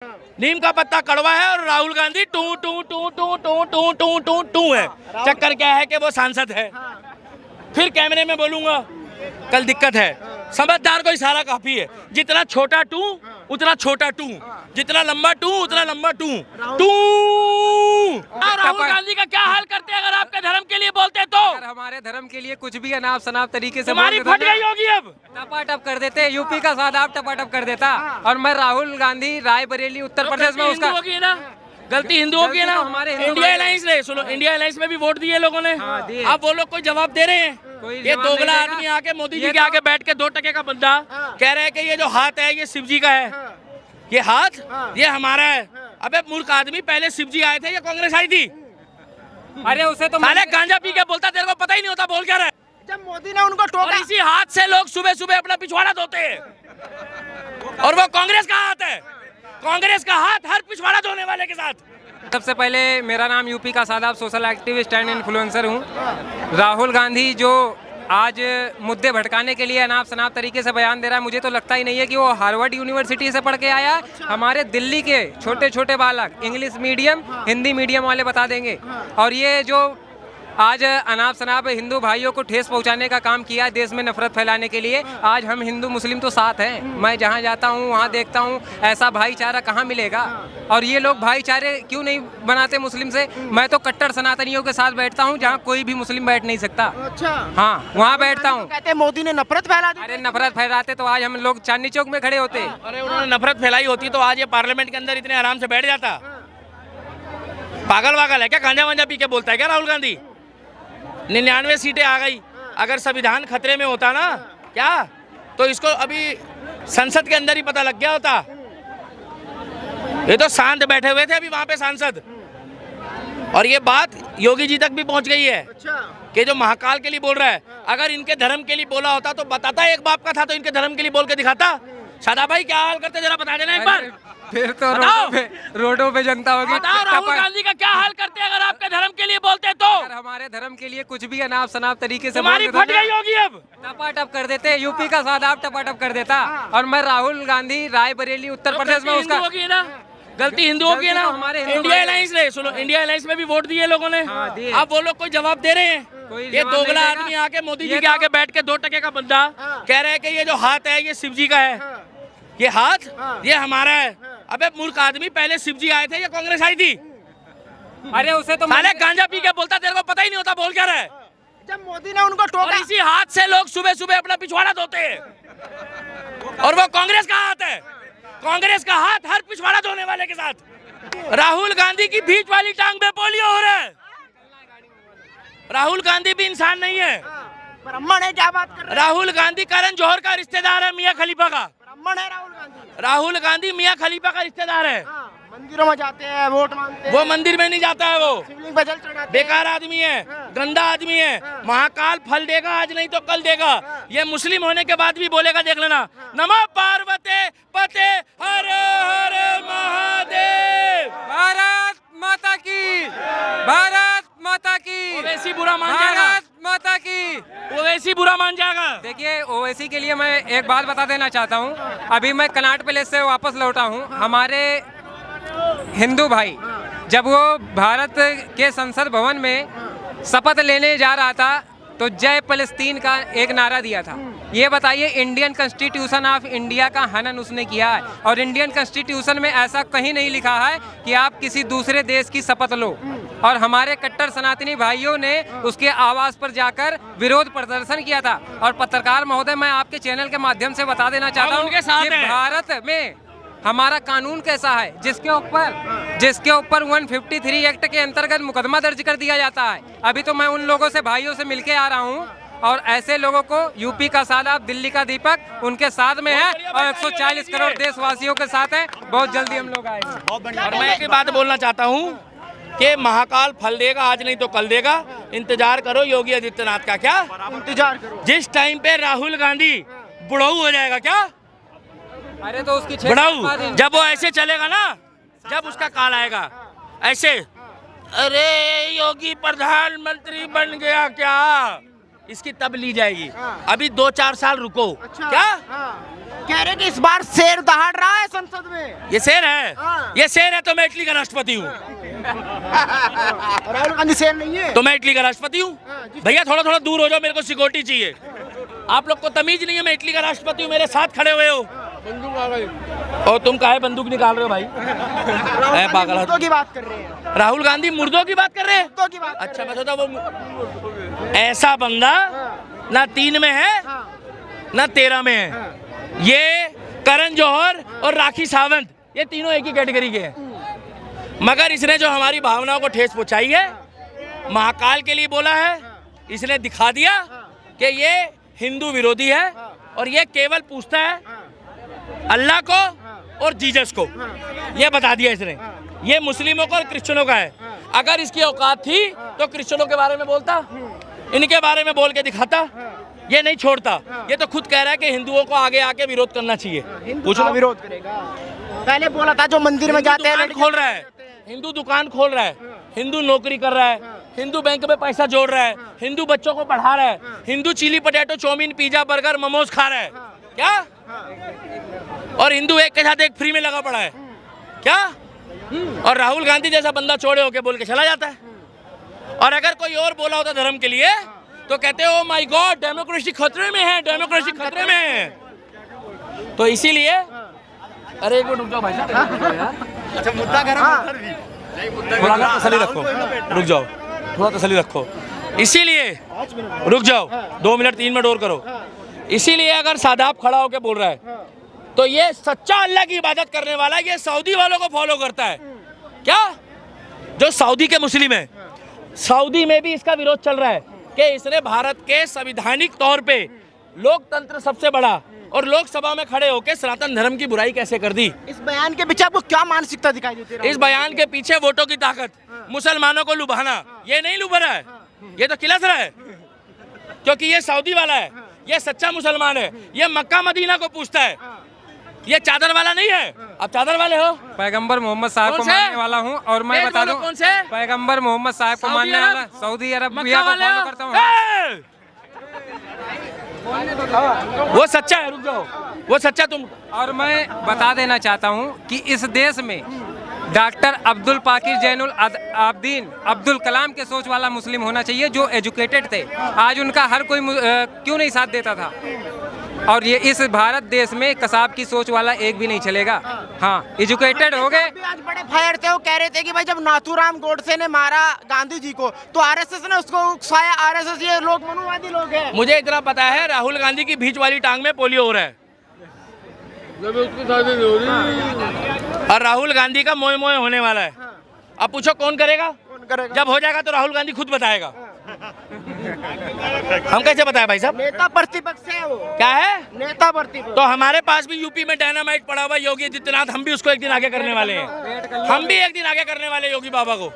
नीम का पत्ता कड़वा है और राहुल गांधी टू टू टू टू टू टू टू टू टू है। चक्कर क्या है कि वो सांसद है। फिर कैमरे में बोलूंगा कल दिक्कत है। समझदार को इशारा काफी है। जितना छोटा टू उतना छोटा टू, जितना लंबा टू उतना लंबा टू टू। राहुल गांधी का क्या हाल करते हैं अगर आपके धर्म के लिए बोलते तो? अगर हमारे धर्म के लिए कुछ भी अनाप शनाप तरीके से हमारी फट गई होगी। अब टपाटप कर देते, यूपी का सादाब टपाटप कर देता। और मैं राहुल गांधी रायबरेली उत्तर प्रदेश में उसका होगी ना, गलती हिंदुओं की है ना। हमारे इंडिया अलायंस ने, सुनो, इंडिया अलायंस में भी वोट दिए लोगों ने। अब वो लोग कोई जवाब दे रहे हैं? ये दोगला आदमी आके मोदी जी के आगे बैठ के 2 टके का बंदा कह रहे हैं कि ये जो हाथ है ये शिव जी का है। ये हाथ ये हमारा है। अबे मूर्ख आदमी, पहले शिव जी आए थे या कांग्रेस आई थी? अरे उसे तो साले गांजा पी के बोलता, तेरे को पता ही नहीं होता बोल क्या रहा है। जब मोदी ने उनको टोका, इसी हाथ से लोग सुबह सुबह अपना पिछवाड़ा धोते हैं। और वो कांग्रेस का हाथ है। कांग्रेस का हाथ हर पिछवाड़ा धोने वाले के साथ। सबसे पहले मेरा नाम यूपी का Shadab social activist and influencer हूँ। राहुल गांधी जो आज मुद्दे भटकाने के लिए अनाप शनाप तरीके से बयान दे रहा है, मुझे तो लगता ही नहीं है कि वो हार्वर्ड यूनिवर्सिटी से पढ़ के आया है। हमारे दिल्ली के छोटे छोटे बालक इंग्लिश मीडियम हिंदी मीडियम वाले बता देंगे। और ये जो आज अनाप शनाप हिंदू भाइयों को ठेस पहुंचाने का काम किया है देश में नफरत फैलाने के लिए। आज हम हिंदू मुस्लिम तो साथ हैं। मैं जहां जाता हूं वहां देखता हूं ऐसा भाईचारा कहां मिलेगा। और ये लोग भाईचारे क्यों नहीं बनाते मुस्लिम से? मैं तो कट्टर सनातनियों के साथ बैठता हूं जहां कोई भी मुस्लिम बैठ नहीं सकता। अच्छा, हाँ, वहाँ बैठता हूँ। कहते हैं मोदी ने नफरत फैला दी। अरे नफरत फैलाते तो आज हम लोग चांदनी चौक में खड़े होते। अरे उन्होंने नफरत फैलाई होती तो आज ये पार्लियामेंट के अंदर इतने आराम से बैठ जाता। पागल वागल है क्या? गांजा वांजा पी के बोलता है क्या राहुल गांधी? 99 सीटें आ गई। अगर संविधान खतरे में होता ना क्या, तो इसको अभी संसद के अंदर ही पता लग गया होता। ये तो शांत बैठे हुए थे अभी वहां पे सांसद। और ये बात योगी जी तक भी पहुंच गई है कि जो महाकाल के लिए बोल रहा है, अगर इनके धर्म के लिए बोला होता तो बताता, एक बाप का था तो इनके धर्म के लिए बोल के दिखाता। सादा भाई क्या हाल करते जरा बता देना एक बार। फिर तो रोडों पे जनता होगी। बताओ राहुल गांधी का क्या हाल करते अगर आपके धर्म के लिए बोलते तो? अगर हमारे धर्म के लिए कुछ भी अनाप शनाप तरीके से हमारी फट गई होगी। अब टपाटप कर देते, यूपी का सादाब टपाटप कर देता। और मैं राहुल गांधी रायबरेली उत्तर प्रदेश में उसका होगी ना, गलती हिंदुओं की है ना। हमारे इंडिया अलायंस ने, सुनो, इंडिया अलायंस में भी वोट दिए लोगों ने। अब वो लोग कोई जवाब दे रहे हैं? ये दोगला आदमी आके मोदी जी के आगे बैठ के 2 टके का बंदा कह रहे हैं कि ये जो हाथ है ये शिव जी का है। ये हाथ ये हमारा है। अबे मूर्ख आदमी, पहले शिव जी आए थे या कांग्रेस आई थी? अरे उसे तो साले गांजा पी के बोलता, तेरे को पता ही नहीं होता बोल क्या रहा है। जब मोदी ने उनको टोका, इसी हाथ से लोग सुबह सुबह अपना पिछवाड़ा धोते हैं। और वो कांग्रेस का हाथ है। कांग्रेस का हाथ हर पिछवाड़ा धोने वाले के साथ। राहुल गांधी की बीच वाली टांग पे पोलियो हो रहा है। राहुल गांधी भी इंसान नहीं है। ब्राह्मण है, क्या बात कर रहे हैं? राहुल गांधी करण जौहर का रिश्तेदार है, मियां खलीफा का। ब्राह्मण है राहुल गांधी। राहुल गांधी मियां खलीफा का रिश्तेदार है। मंदिरों में जाते हैं, वोट मांगते हैं। वो मंदिर में नहीं जाता है, वो शिवलिंग पे जल चढ़ाते हैं। बेकार आदमी है, गंदा आदमी है। महाकाल फल देगा, आज नहीं तो कल देगा। ये मुस्लिम होने के बाद भी बोलेगा, देख लेना। नमः पार्वते पते हर हर महादेव। भारत माता की, भारत माता की। ओवैसी बुरा मान जाएगा, भारत माता की। ओवैसी बुरा मान जाएगा। देखिए, ओवैसी के लिए मैं एक बात बता देना चाहता हूँ। अभी मैं कनाट पैलेस से वापस लौटा हूँ। हमारे हिंदू भाई जब वो भारत के संसद भवन में शपथ लेने जा रहा था तो जय फलस्तीन का एक नारा दिया था। ये बताइए, इंडियन कॉन्स्टिट्यूशन ऑफ इंडिया का हनन उसने किया है। और इंडियन कॉन्स्टिट्यूशन में ऐसा कहीं नहीं लिखा है कि आप किसी दूसरे देश की शपथ लो। और हमारे कट्टर सनातनी भाइयों ने उसके आवास पर जाकर विरोध प्रदर्शन किया था। और पत्रकार महोदय, मैं आपके चैनल के माध्यम से बता देना चाहता हूँ कि भारत में हमारा कानून कैसा है, जिसके ऊपर 153 एक्ट के अंतर्गत मुकदमा दर्ज कर दिया जाता है। अभी तो मैं उन लोगों से, भाइयों से मिलके आ रहा हूँ। और ऐसे लोगों को यूपी का सादाब, दिल्ली का दीपक उनके साथ में है और 140 करोड़ देशवासियों के साथ है। बहुत जल्दी हम लोग आएंगे। और मैं एक बात बोलना चाहता हूँ कि महाकाल फल देगा, आज नहीं तो कल देगा। इंतजार करो योगी आदित्यनाथ का। क्या इंतजार करो? जिस टाइम पे राहुल गांधी बुढ़ऊ हो जाएगा, क्या अरे तो उसकी बुढ़ऊ, जब वो ऐसे चलेगा ना, जब उसका काल आएगा ऐसे, अरे योगी प्रधानमंत्री बन गया क्या, इसकी तब ली जाएगी। हाँ। अभी 2-4 साल रुको। अच्छा क्या हाँ। कह रहे कि इस बार शेर दहाड़ रहा है संसद में। ये शेर है? हाँ। ये शेर है तो मैं इटली का राष्ट्रपति हूँ। राहुल गांधी शेर नहीं है। तो मैं इटली का राष्ट्रपति हूँ। हाँ, जिस- भैया थोड़ा थोड़ा दूर हो जाओ, मेरे को सिक्योरिटी चाहिए। आप लोग को तमीज नहीं है, मैं इटली का राष्ट्रपति हूँ, मेरे साथ खड़े हुए हो। बंदूक आ गई। और तुम काहे बंदूक निकाल रहे हो भाई? राहुल पागल गांधी मुर्दों की बात कर रहे हैं। राहुल गांधी मुर्दों की बात कर रहे हैं? मुर्दों की बात कर अच्छा रहे मैं सोचा वो ऐसा बंदा हाँ। ना 3 में है हैं। हाँ, ना 13 में है। हाँ। ये करण जौहर और राखी सावंत, ये तीनों एक ही कैटेगरी के हैं। मगर इसने जो हमारी भावनाओं को ठेस पहुंचाई है, महाकाल के लिए बोला है, इसने दिखा दिया कि ये हिंदू विरोधी है और ये केवल पूछता है अल्लाह को और जीसस को। ये बता दिया इसने। ये मुस्लिमों को और क्रिश्चियनों का है। अगर इसकी औकात थी तो क्रिश्चियनों के बारे में बोलता, इनके बारे में बोल के दिखाता। ये नहीं छोड़ता। ये तो खुद कह रहा है कि हिंदुओं को आगे आके विरोध करना चाहिए। हिंदू पूछो का विरोध करेगा। पहले बोला था जो मंदिर में जाते हैं दुकान लड़कियां खोल रहा है, हिंदू दुकान खोल रहा है, हिंदू नौकरी कर रहा है, हिंदू बैंक में पैसा जोड़ रहा है, हिंदू बच्चों को पढ़ा रहा है, Hindu chilli potato chowmein pizza burger momos खा रहा है। क्या? और हिंदू एक के साथ एक फ्री में लगा पड़ा है। क्या? और राहुल गांधी जैसा बंदा चौड़े होके बोल के चला जाता है। और अगर कोई और बोला होता धर्म के लिए तो कहते हो माय गॉड डेमोक्रेसी खतरे में है, डेमोक्रेसी खतरे में है। तो इसीलिए अरे एक मिनट रुक जाओ भाई साहब, अच्छा मुद्दा गरम थोड़ा तसल्ली रखो, रुक जाओ, थोड़ा तसल्ली रखो। इसीलिए रुक जाओ, 2 मिनट 3 मिनट और करो। इसीलिए अगर सादाब खड़ा होकर बोल रहा है तो ये सच्चा अल्लाह की इबादत करने वाला है। ये सऊदी वालों को फॉलो करता है। क्या? जो सऊदी के मुस्लिम है, सऊदी में भी इसका विरोध चल रहा है कि इसने भारत के संवैधानिक तौर पे लोकतंत्र सबसे बड़ा और लोकसभा में खड़े होकर सनातन धर्म की बुराई कैसे कर दी। इस बयान के पीछे आपको क्या मानसिकता दिखाई देती है? इस बयान के पीछे वोटों की ताकत, मुसलमानों को लुभाना। ये नहीं लुभा रहा है, ये तो किलस रहा है, क्योंकि ये सऊदी वाला है, ये सच्चा मुसलमान है, ये मक्का मदीना को पूछता है, ये चादर वाला नहीं है। आप चादर वाले हो? पैगंबर मोहम्मद साहब को कौन से? मानने वाला हूँ। और मैं तेज बता बोलो, दूं कौन से? पैगंबर मोहम्मद साहब को सऊदी मानने अरब? वाला सऊदी अरब मक्का को वाले फॉलो हो? करता हूँ। ए! वो सच्चा है, रुक जाओ, वो सच्चा तुम। और मैं बता देना चाहता हूँ कि इस देश में डॉक्टर अब्दुल पाकिर जैनुल आबदीन अब्दुल कलाम के सोच वाला मुस्लिम होना चाहिए, जो एजुकेटेड थे। आज उनका हर कोई क्यों नहीं साथ देता था। और ये इस भारत देश में कसाब की सोच वाला एक भी नहीं चलेगा। हाँ, एजुकेटेड हो गए। अभी आज बड़े फायर थे, वो कह रहे थे कि भाई जब नाथूराम गोडसे ने मारा गांधी जी को तो आरएसएस ने उसको उकसाया। आरएसएस ये लोग मनुवादी लोग हैं। मुझे इतना पता है राहुल गांधी की बीच वाली टांग में पोलियो हो रहा है और राहुल गांधी का मोए मोए होने वाला है। अब पूछो कौन करेगा? कौन करेगा? जब हो जाएगा तो राहुल गांधी खुद बताएगा। हम कैसे बताए भाई साहब? नेता प्रतिपक्ष है वो। क्या है? नेता प्रतिपक्ष। तो हमारे पास भी यूपी में डायनामाइट पड़ा हुआ योगी आदित्यनाथ, हम भी उसको एक दिन आगे करने वाले हैं। हम भी एक दिन आगे करने वाले योगी बाबा को।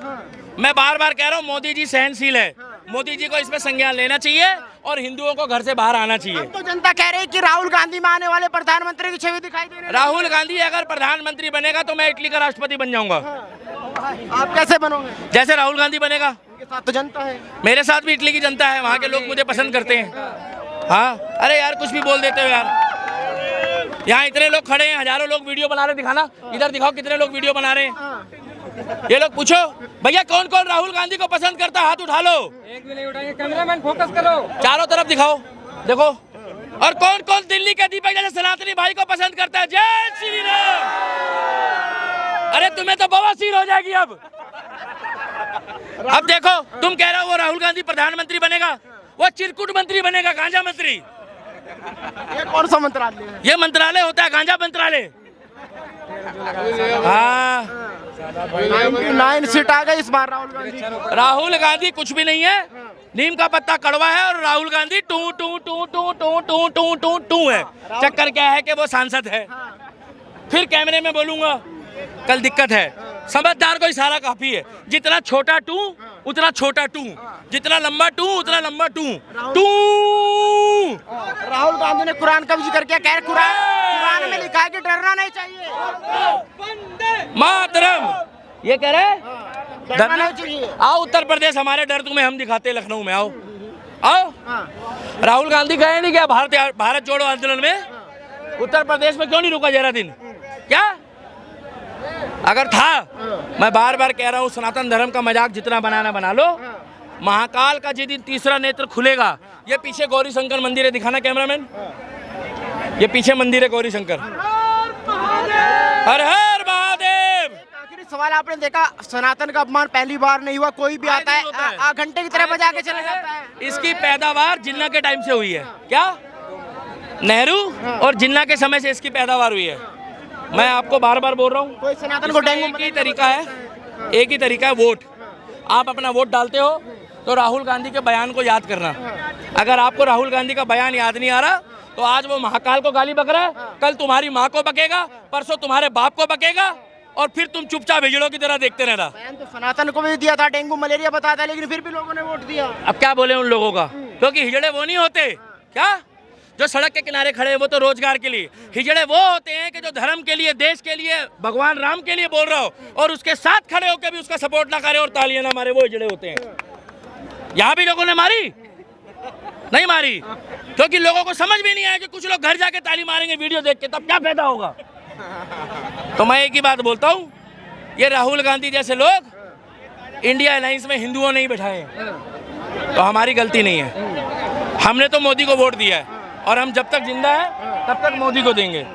मैं बार बार कह रहा हूँ मोदी जी सहनशील है, मोदी जी को इसमें संज्ञान लेना चाहिए और हिंदुओं को घर से बाहर आना चाहिए। अब तो जनता कह रही है कि राहुल गांधी में आने वाले प्रधानमंत्री की छवि दिखाई दे रही है। राहुल गांधी अगर प्रधानमंत्री बनेगा तो मैं इटली का राष्ट्रपति बन जाऊंगा। आप कैसे बनोगे? जैसे राहुल गांधी बनेगा। उनके साथ तो जनता है। मेरे साथ भी इटली की जनता है, वहाँ के लोग मुझे पसंद करते हैं। हाँ, अरे यार कुछ भी बोल देते हो यार। यहाँ इतने लोग खड़े हैं, हजारों लोग वीडियो बना रहे, दिखाना इधर दिखाओ कितने लोग वीडियो बना रहे हैं। ये लोग पूछो भैया कौन कौन राहुल गांधी को पसंद करता है, हाथ उठा लो। एक भी नहीं उठाएंगे, कैमरामैन फोकस करो। चारों तरफ दिखाओ, देखो। और कौन कौन दिल्ली के दीपक जैसे सनातनी भाई को पसंद करता है? जय श्री राम। अरे तुम्हें तो बवासीर हो जाएगी अब देखो, तुम कह रहे हो वो राहुल गांधी प्रधानमंत्री बनेगा, वो चिरकुट मंत्री बनेगा, गांजा मंत्री। ये कौन सा मंत्रालय है? ये मंत्रालय होता है गांजा मंत्रालय। हाँ, 99 सीट आ गई इस बार राहुल गांधी। राहुल गांधी कुछ भी नहीं है, नीम का पत्ता कड़वा है और राहुल गांधी टू टू टू टू टू टू टू टू टू है। चक्कर क्या है कि वो सांसद है। फिर कैमरे में बोलूंगा, कल दिक्कत है। समझदार को इशारा काफी है। जितना छोटा टू उतना छोटा टू, जितना लंबा टू उतना लंबा टू टू। राहुल गांधी ने कुरान का भी जिक्र किया, कह रहे कुरान में लिखा है कि डरना नहीं चाहिए। मातरम ये कह रहे डरना नहीं चाहिए। आओ उत्तर प्रदेश, हमारे डर तुम्हें हम दिखाते हैं लखनऊ में। आओ आओ। राहुल गांधी गए नहीं क्या भारत जोड़ो आंदोलन में? उत्तर प्रदेश में क्यों नहीं रुका जरा दिन? क्या अगर था, मैं बार बार कह रहा हूँ, सनातन धर्म का मजाक जितना बनाना बना लो। महाकाल का जिस दिन तीसरा नेत्र खुलेगा, ये पीछे गौरी शंकर मंदिर है, दिखाना कैमरामैन, ये पीछे मंदिर है गौरी शंकर। हर हर महादेव। आखिरी सवाल आपने देखा, सनातन का अपमान पहली बार नहीं हुआ, कोई भी आता है घंटे की तरह बजा के चला जाता है। इसकी पैदावार जिन्ना के टाइम से हुई है। क्या नेहरू और जिन्ना के समय से इसकी पैदावार हुई है। मैं आपको बार बार बोल रहा हूँ, कोई सनातन को डेंगू एक ही तरीका है, एक ही तरीका है, वोट। आप अपना वोट डालते हो तो राहुल गांधी के बयान को याद करना। अगर आपको राहुल गांधी का बयान याद नहीं आ रहा तो आज वो महाकाल को गाली बक रहा है, कल तुम्हारी माँ को बकेगा, परसों तुम्हारे बाप को बकेगा, और फिर तुम चुपचाप हिजड़ों की तरह देखते रहना। बयान तो सनातन को भी दिया था, डेंगू मलेरिया बताया था, लेकिन फिर भी लोगों ने वोट दिया। अब क्या बोले उन लोगों का, क्योंकि हिजड़े वो नहीं होते क्या जो सड़क के किनारे खड़े हैं, वो तो रोजगार के लिए। हिजड़े वो होते हैं कि जो धर्म के लिए, देश के लिए, भगवान राम के लिए बोल रहा हो और उसके साथ खड़े होकर भी उसका सपोर्ट ना करे और तालियां ना मारे, वो हिजड़े होते हैं। यहाँ भी लोगों ने मारी नहीं मारी, क्योंकि लोगों को समझ भी नहीं आया कि कुछ लोग घर जाके ताली मारेंगे वीडियो देख के, तब क्या फायदा होगा। तो मैं एक ही बात बोलता हूँ, ये राहुल गांधी जैसे लोग इंडिया अलायंस में हिंदुओं ने ही बैठाए हैं, तो हमारी गलती नहीं है। हमने तो मोदी को वोट दिया है और हम जब तक जिंदा है तब तक मोदी को देंगे।